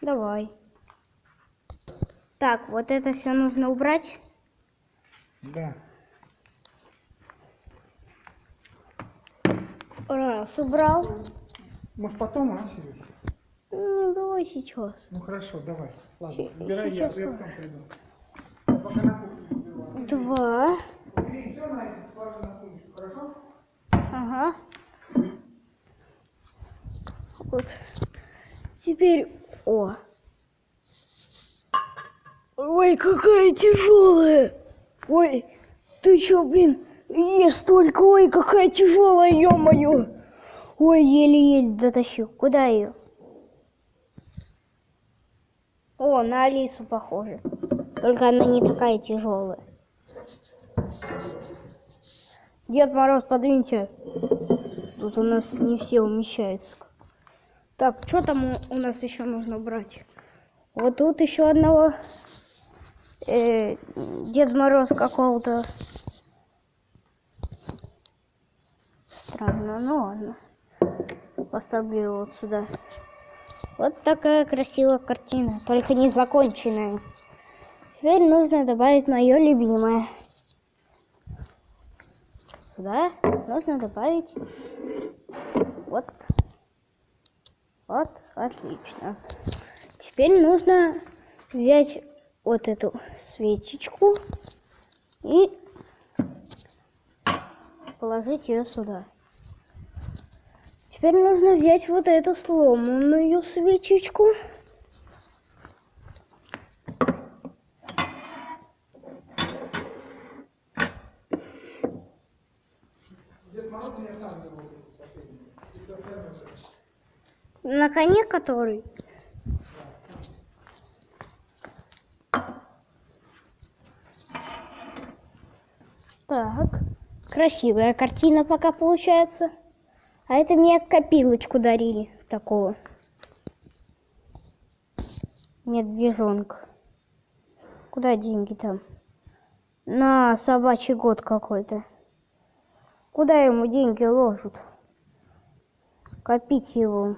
Давай. Так, вот это все нужно убрать. Да. Раз, убрал. Может потом, Сереж? Ну, давай сейчас. Ну хорошо, давай. Ладно, убирай, Сейчас. я потом приду. Пока на кухню убираю. Два. Убери все на сумочку, хорошо? Ага. Вот. Теперь... О. Ой, какая тяжелая. Ой, ты чё, блин, ешь столько. Ой, какая тяжелая, ё-моё. Ой, еле-еле дотащил. Куда ее? О, на Алису похоже. Только она не такая тяжелая. Дед Мороз, подвиньте. Тут у нас не все умещаются. Так, что там у нас еще нужно брать? Вот тут еще одного Дед Мороз какого-то. Странно, ну ладно. Поставлю его вот сюда. Вот такая красивая картина, только не законченная. Теперь нужно добавить мое любимое. Сюда нужно добавить вот. Вот, отлично. Теперь нужно взять вот эту свечечку и положить ее сюда. Теперь нужно взять вот эту сломанную свечечку. На коне который? Так, красивая картина пока получается. А это мне копилочку дарили такого. Медвежонка. Куда деньги там? На собачий год какой-то. Куда ему деньги ложат? Копить его.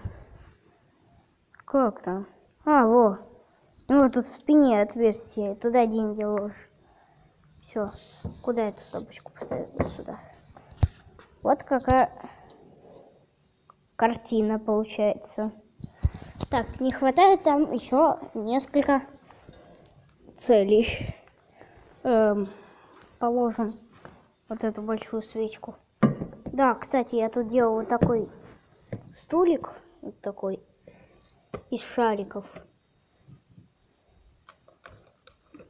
Как там? А, во. Ну, тут в спине отверстие. Туда деньги ложишь. Все. Куда эту собачку поставить? Сюда. Вот какая картина получается. Так, не хватает там еще несколько целей. Положим вот эту большую свечку. Да, кстати, я тут делал вот такой стулик. Вот такой. Из шариков.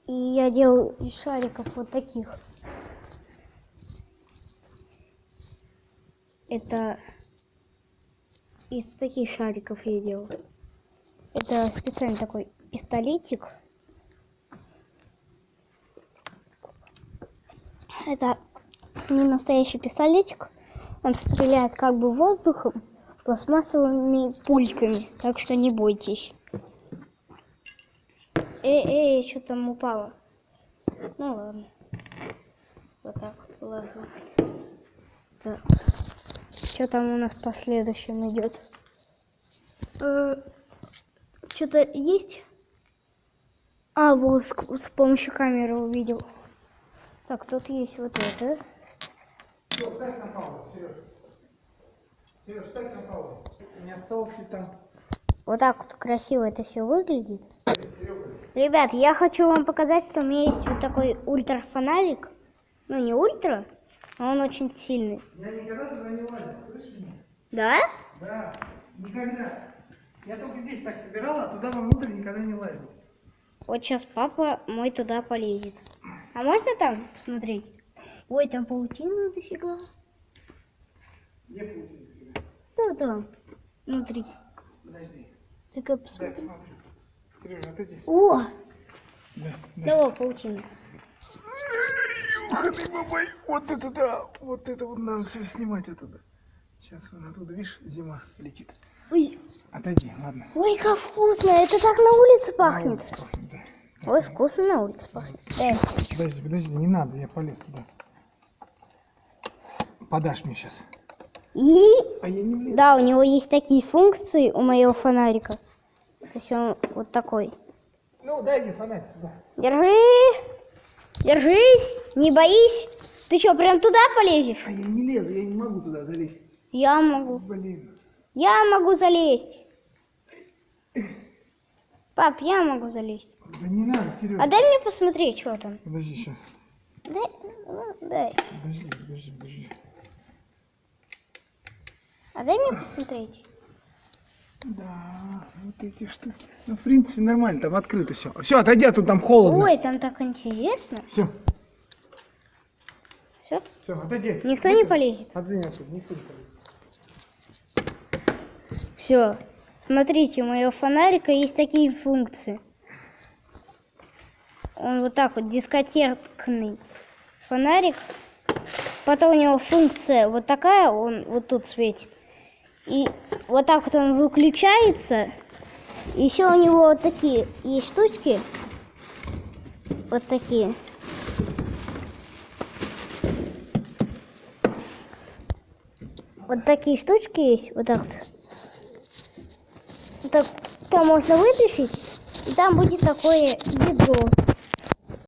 И я делал из шариков вот таких. Это из таких шариков я делал. Это специально такой пистолетик. Это не настоящий пистолетик. Он стреляет как бы воздухом пластмассовыми пульками. Так что не бойтесь. Что там упало? Ну ладно. Вот так вот положу. Так. Что там у нас по следующему идет? Что-то есть? А, вот с помощью камеры увидел. Так, тут есть вот это. Все, ставь на паузу, Сереж. Сереж, ставь на паузу. Не осталось ли там? Вот так вот красиво это все выглядит. Ребят, я хочу вам показать, что у меня есть вот такой ультрафонарик. Ну, не ультра, но он очень сильный. Я никогда туда не лазил, слышишь меня? Да? Да, никогда. Я только здесь так собирал, а туда вовнутрь никогда не лазил. Вот сейчас папа мой туда полезет. А можно там посмотреть? Ой, там паутина дофига. Где паутина? Да, там. Внутри. Подожди. Так-ка Дай посмотри. посмотрю. Сережа, отойди. О! Да. Давай паутина. Ух ты, бабай. Вот это да. Вот это вот надо все снимать оттуда. Сейчас он оттуда, видишь, зима летит. Ой. Отойди, ладно. Ой, как вкусно. Это так на улице пахнет. На улице пахнет, да. Ой, вкусно на улице пахнет. Подожди, не надо, я полез туда. Подашь мне сейчас. И А я не влезу. да, у него есть такие функции у моего фонарика. То есть он вот такой. Ну, дай мне фонарь сюда. Держи! Держись! Не боись! Ты что, прям туда полезешь? А я не лезу, я не могу туда залезть. Я могу. Блин. Я могу залезть. Пап, я могу залезть. Да не надо, Серега. А дай мне посмотреть, что там. Подожди, сейчас. Дай, ну, дай. Подожди. А дай мне посмотреть. Да, вот эти штуки. Ну, в принципе, нормально, там открыто все. Все, отойди, а тут там холодно. Ой, там так интересно. Все, Все? отойди. Никто не полезет. Отойди отсюда, никто не полезет. Все. Смотрите, у моего фонарика есть такие функции. Он вот так вот дискотекный фонарик. Потом у него функция вот такая, он вот тут светит. И вот так вот он выключается. Еще у него вот такие есть штучки. Вот такие. Вот такие штучки есть. Вот так вот. Вот так, там можно вытащить. И там будет такое ядро.